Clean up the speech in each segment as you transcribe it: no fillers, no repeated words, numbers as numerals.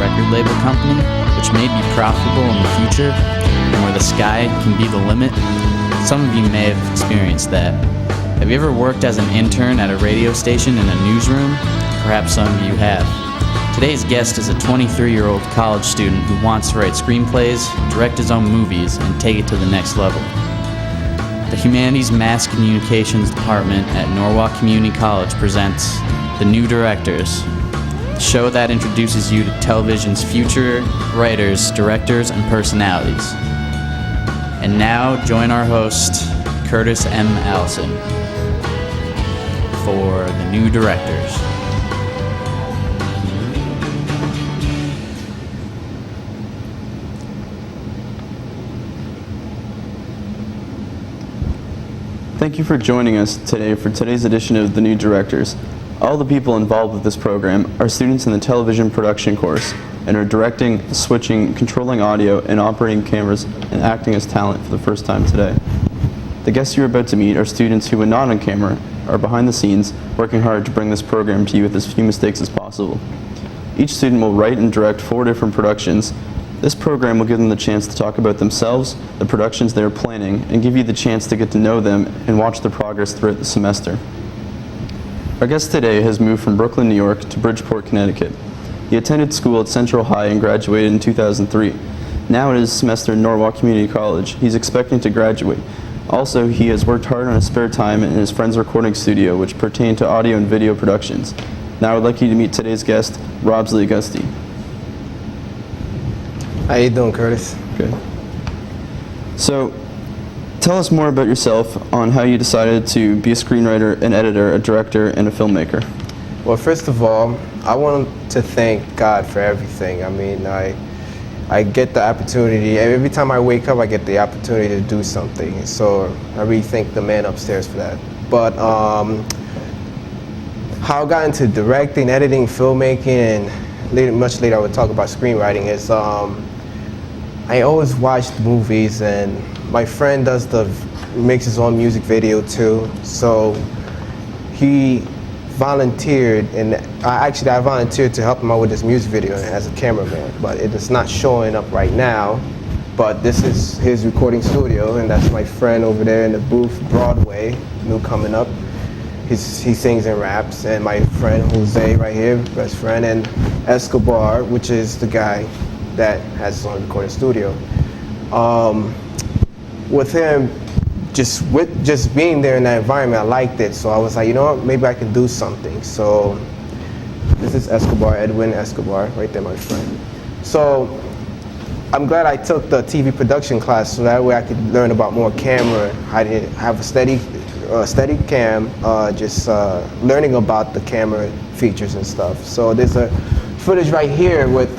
record label company, which may be profitable in the future, and where the sky can be the limit? Some of you may have experienced that. Have you ever worked as an intern at a radio station in a newsroom? Perhaps some of you have. Today's guest is a 23-year-old college student who wants to write screenplays, direct his own movies, and take it to the next level. The Humanities Mass Communications Department at Norwalk Community College presents The New Directors, a show that introduces you to television's future writers, directors, and personalities. And now, join our host, Curtis M. Allison, for The New Directors. Thank you for joining us today for today's edition of The New Directors. All the people involved with this program are students in the television production course and are directing, switching, controlling audio, and operating cameras and acting as talent for the first time today. The guests you're about to meet are students who, when not on camera, are behind the scenes working hard to bring this program to you with as few mistakes as possible. Each student will write and direct 4 different productions. This program will give them the chance to talk about themselves, the productions they are planning, and give you the chance to get to know them and watch their progress throughout the semester. Our guest today has moved from Brooklyn, New York to Bridgeport, Connecticut. He attended school at Central High and graduated in 2003. Now in his semester at Norwalk Community College, he's expecting to graduate. Also, he has worked hard on his spare time in his friend's recording studio, which pertain to audio and video productions. Now I would like you to meet today's guest, Robsley Auguste. How you doing, Curtis? Good. So, tell us more about yourself on how you decided to be a screenwriter, an editor, a director, and a filmmaker. Well, first of all, I want to thank God for everything. I mean, I get the opportunity, every time I wake up, I get the opportunity to do something. So I really thank the man upstairs for that. But how I got into directing, editing, filmmaking, and much later I would talk about screenwriting is I always watched movies, and my friend makes his own music video too. So he volunteered, and I volunteered to help him out with this music video as a cameraman. But it is not showing up right now. But this is his recording studio, and that's my friend over there in the booth, Broadway, new coming up. He sings and raps, and my friend Jose right here, best friend, and Escobar, which is the guy that has his own recording studio. With him, just being there in that environment, I liked it. So I was like, you know what, maybe I can do something. So this is Escobar, Edwin Escobar, right there, my friend. So I'm glad I took the TV production class, so that way I could learn about more camera. I didn't have a steady cam, learning about the camera features and stuff. So there's a footage right here with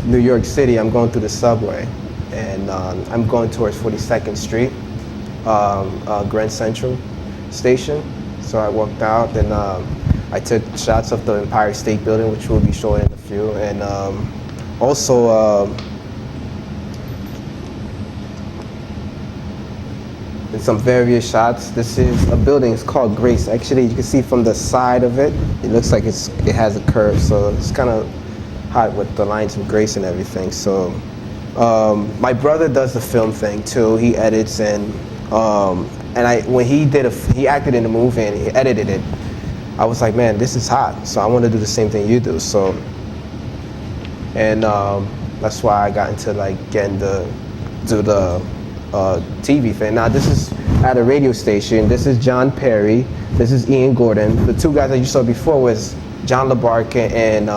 New York City. I'm going through the subway, and I'm going towards 42nd Street, Grand Central Station. So I walked out, and I took shots of the Empire State Building, which we'll be showing in a few, and also in some various shots. This is a building, it's called Grace. Actually, you can see from the side of it, it looks like it has a curve, so it's kind of hot with the lines of Grace and everything. So my brother does the film thing too. He edits, and when he acted in the movie and he edited it, I was like, man, this is hot. So I want to do the same thing you do. So, and that's why I got into getting to do the TV thing. Now this is at a radio station. This is John Perry. This is Ian Gordon. The 2 guys that you saw before was John LaBarca and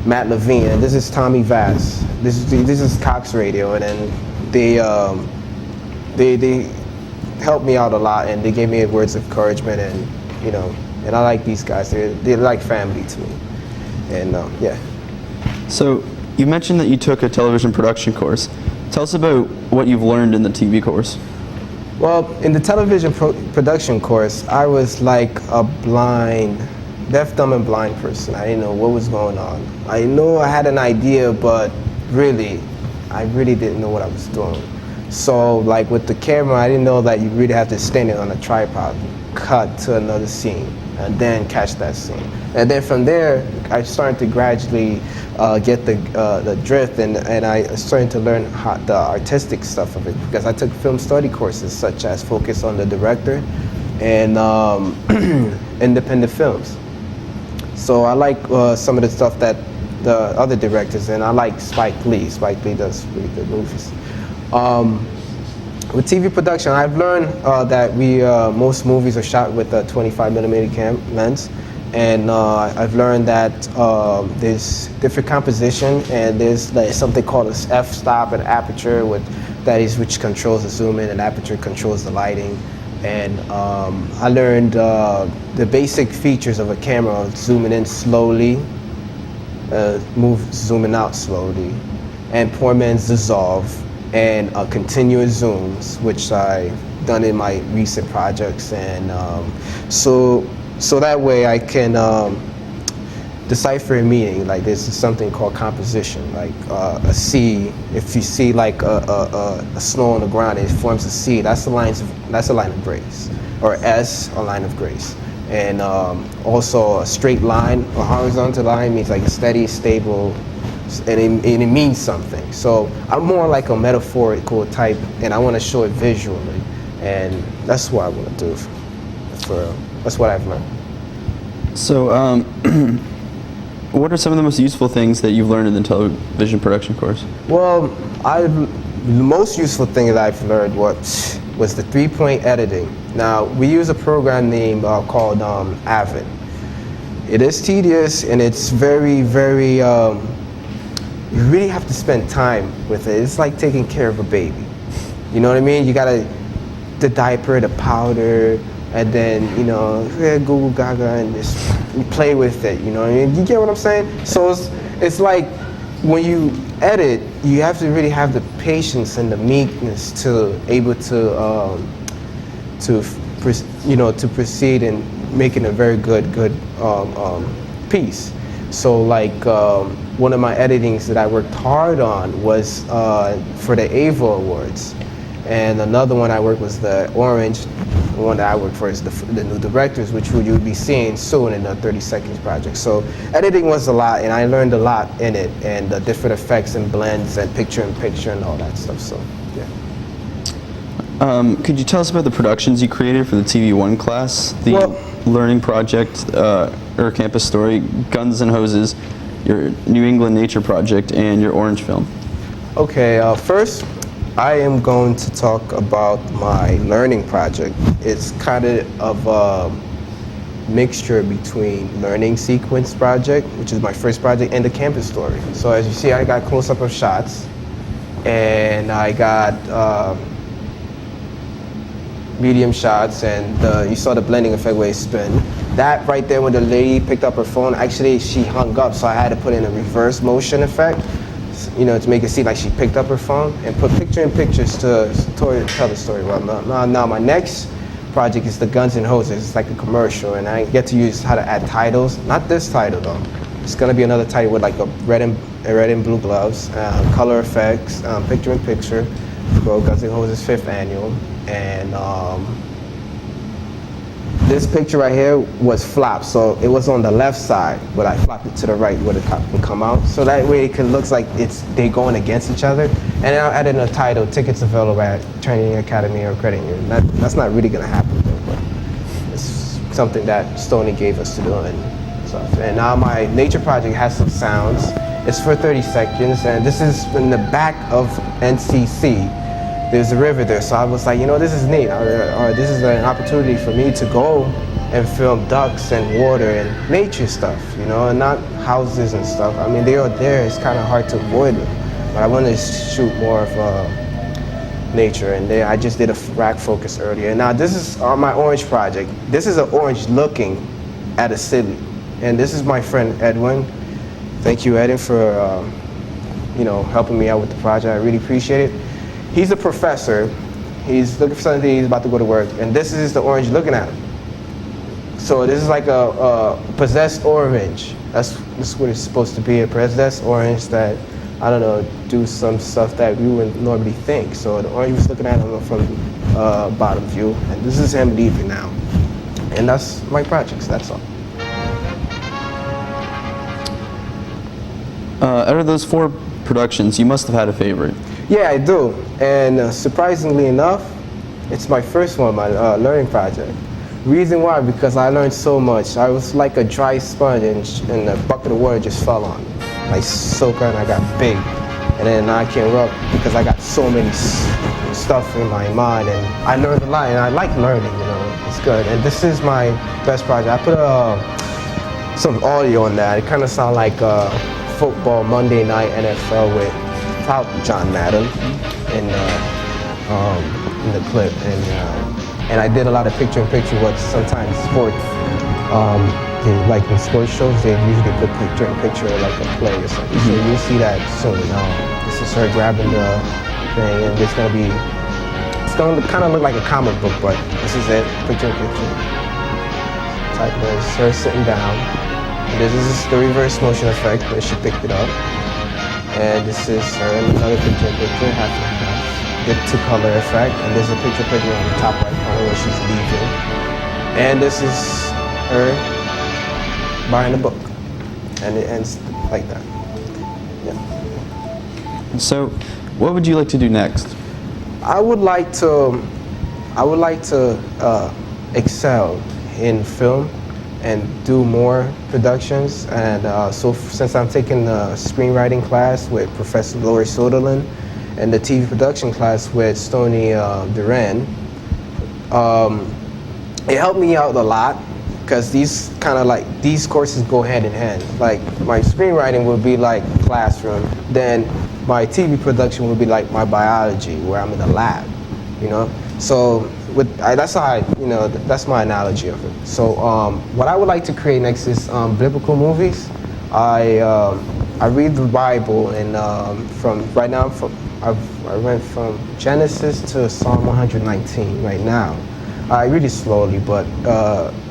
Matt Levine. And this is Tommy Vass. This is Cox Radio, and then they helped me out a lot, and they gave me words of encouragement, and and I like these guys. They're like family to me, and yeah. So you mentioned that you took a television production course. Tell us about what you've learned in the TV course. Well, in the television production course, I was like a deaf, dumb, and blind person. I didn't know what was going on. I knew I had an idea, but I really didn't know what I was doing. So like with the camera, I didn't know that you really have to stand it on a tripod, cut to another scene, and then catch that scene. And then from there, I started to gradually get the drift, and I started to learn the artistic stuff of it, because I took film study courses such as focus on the director and independent films. So I like some of the stuff that the other directors, and I like Spike Lee. Spike Lee does really good movies. With TV production, I've learned that most movies are shot with a 25mm lens, and I've learned that there's different composition, and there's like something called a f-stop and aperture, which controls the zoom in, and aperture controls the lighting. And I learned the basic features of a camera: zooming in slowly, zooming out slowly, and poor man's dissolve, and continuous zooms, which I've done in my recent projects. And so that way I can decipher a meaning. Like there's something called composition, like a C. If you see like a snow on the ground, it forms a C. That's a line of grace, or S, a line of grace. And also a straight line, a horizontal line means like a steady, stable, and it means something. So I'm more like a metaphorical type, and I want to show it visually, and that's what I want to do. That's what I've learned. So, what are some of the most useful things that you've learned in the television production course? Well, the most useful thing that I've learned was the 3-point editing. Now, we use a program named called Avid. It is tedious, and it's very, very, you really have to spend time with it. It's like taking care of a baby. You know what I mean? You gotta, the diaper, the powder, and then, Google Gaga, and just you play with it, you know what I mean? You get what I'm saying? So it's like, when you edit, you have to really have the patience and the meekness to able to proceed in making a very good piece. So like one of my editings that I worked hard on was for the AVA Awards, and another one I worked was the Orange. The one that I work for is the new directors, which you'll be seeing soon in the 30 Seconds project. So editing was a lot, and I learned a lot in it, and the different effects and blends and picture and all that stuff. So yeah. Could you tell us about the productions you created for the TV1 class, the learning project, or campus story, Guns and Hoses, your New England Nature project, and your Orange film? Okay, first, I am going to talk about my learning project. It's kind of a mixture between learning sequence project, which is my first project, and the campus story. So as you see, I got close-up of shots, and I got medium shots, and you saw the blending effect where it spin. That right there, when the lady picked up her phone, actually she hung up, so I had to put in a reverse motion effect, to make it seem like she picked up her phone, and put picture-in-pictures to tell the story well. Now my next project is the Guns and Hoses. It's like a commercial, and I get to use how to add titles. Not this title though. It's gonna be another title with like a red and blue gloves, color effects, picture-in-picture, for Guns and Hoses 5th annual, and this picture right here was flopped, so it was on the left side, but I flopped it to the right where the cop can come out. So that way it looks like they going against each other. And then I added a title, tickets available at Training Academy or Credit Union. That's not really gonna happen though, but it's something that Stoney gave us to do and stuff. And now my nature project has some sounds. It's for 30 seconds, and this is in the back of NCC. There's a river there, so I was like, this is neat, or this is an opportunity for me to go and film ducks and water and nature stuff, and not houses and stuff. I mean, they are there, it's kind of hard to avoid them, but I wanted to shoot more of nature, and I just did a rack focus earlier. Now this is my orange project. This is an orange looking at a city, and this is my friend Edwin. Thank you, Edwin, for helping me out with the project. I really appreciate it. He's a professor. He's looking for something. He's about to go to work, and this is the orange looking at him. So this is like a possessed orange. That's what it's supposed to be, a possessed orange that I don't know, do some stuff that we wouldn't normally think. So the only was looking at him from bottom view, and this is him leaving now. And that's my projects, that's all. Out of those 4 productions, you must have had a favorite. Yeah, I do. And surprisingly enough, it's my first one, my learning project. Reason why, because I learned so much. I was like a dry sponge and a bucket of water just fell on me. I soaked and I got big. And then I came up because I got so many stuff in my mind, and I learned a lot, and I like learning, you know, it's good. And this is my best project. I put some audio on that. It kind of sounds like football Monday night NFL without John Madden in the clip, and I did a lot of picture-in-picture. What sometimes sports, like in sports shows, they usually put picture-in-picture like a play or something. So you'll see that soon. This is her grabbing the thing, and it's gonna kind of look like a comic book, but this is it, picture-in-picture. Type this, her sitting down. This is the reverse motion effect, but she picked it up. And this is her in another picture-in-picture, half and half. The 2-color effect, and there's a picture-in-picture on the top right corner where she's leaving. And this is her buying a book, and it ends like that. Yeah. So, what would you like to do next? I would like to excel in film and do more productions. And so since I'm taking the screenwriting class with Professor Lori Soderlin and the TV production class with Stoney Duran, it helped me out a lot, because these courses go hand in hand. Like my screenwriting would be like classroom, then my TV production would be like my biology, where I'm in the lab, you know. So that's how that's my analogy of it. So what I would like to create next is biblical movies. I read the Bible, and I went from Genesis to Psalm 119 right now. I read it slowly, but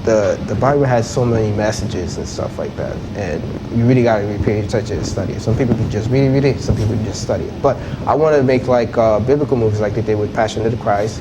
the Bible has so many messages and stuff like that, and you really got to pay attention and study it. Some people can just read it, some people can just study it. But I want to make like biblical movies like they did with Passion of the Christ.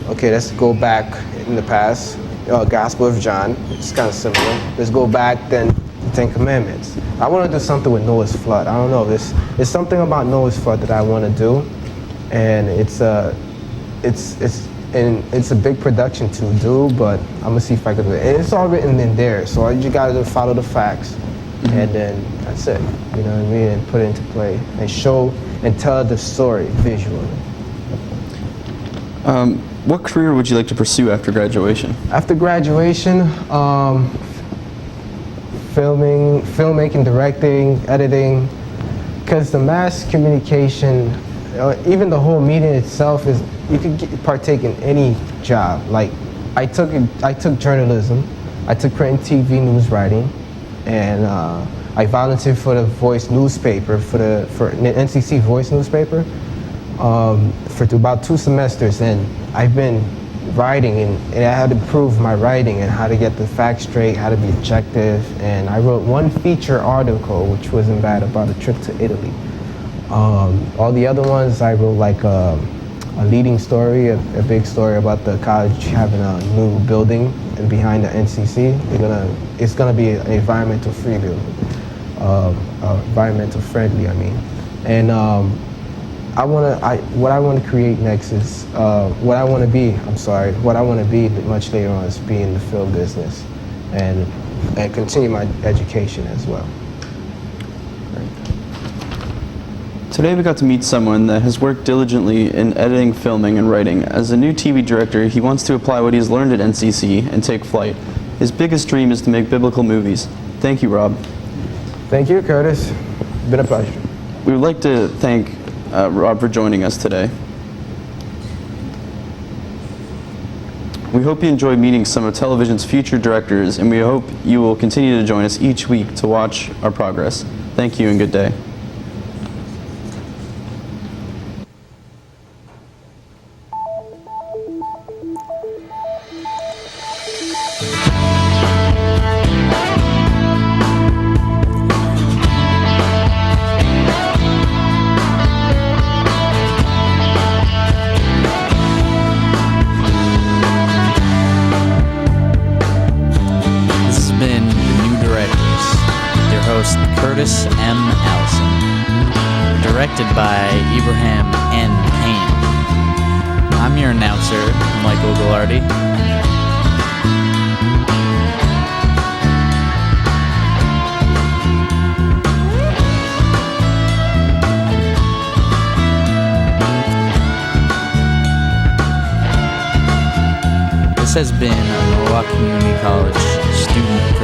Okay, let's go back in the past. Gospel of John, it's kind of similar. Let's go back then, the 10 Commandments. I want to do something with Noah's flood. I don't know, there's something about Noah's flood that I want to do, and it's a big production to do, but I'm gonna see if I can do it. And it's all written in there, so all you gotta do is follow the facts, and then that's it. You know what I mean? And put it into play and show and tell the story visually. What career would you like to pursue after graduation? After graduation, filmmaking, directing, editing, because the mass communication, even the whole media itself is, you could partake in any job. Like I took journalism, I took print and TV news writing, and I volunteered for the Voice newspaper, for the NCC Voice newspaper, for about 2 semesters, and I've been writing, and I had to prove my writing and how to get the facts straight, how to be objective, and I wrote one feature article, which wasn't bad, about a trip to Italy. All the other ones, I wrote like a leading story, a big story about the college having a new building and behind the NCC. It's gonna be an environmental free building, environmental friendly, I mean. And what I want to create next is what I want to be much later on is be in the film business, and continue my education as well. Today we got to meet someone that has worked diligently in editing, filming, and writing. As a new TV director, he wants to apply what he's learned at NCC and take flight. His biggest dream is to make biblical movies. Thank you, Rob. Thank you, Curtis. It's been a pleasure. We would like to thank Rob for joining us today. We hope you enjoy meeting some of television's future directors, and we hope you will continue to join us each week to watch our progress. Thank you and good day. Abraham N. Payne. I'm your announcer, Michael Ghilardi. This has been a Norwalk Community College student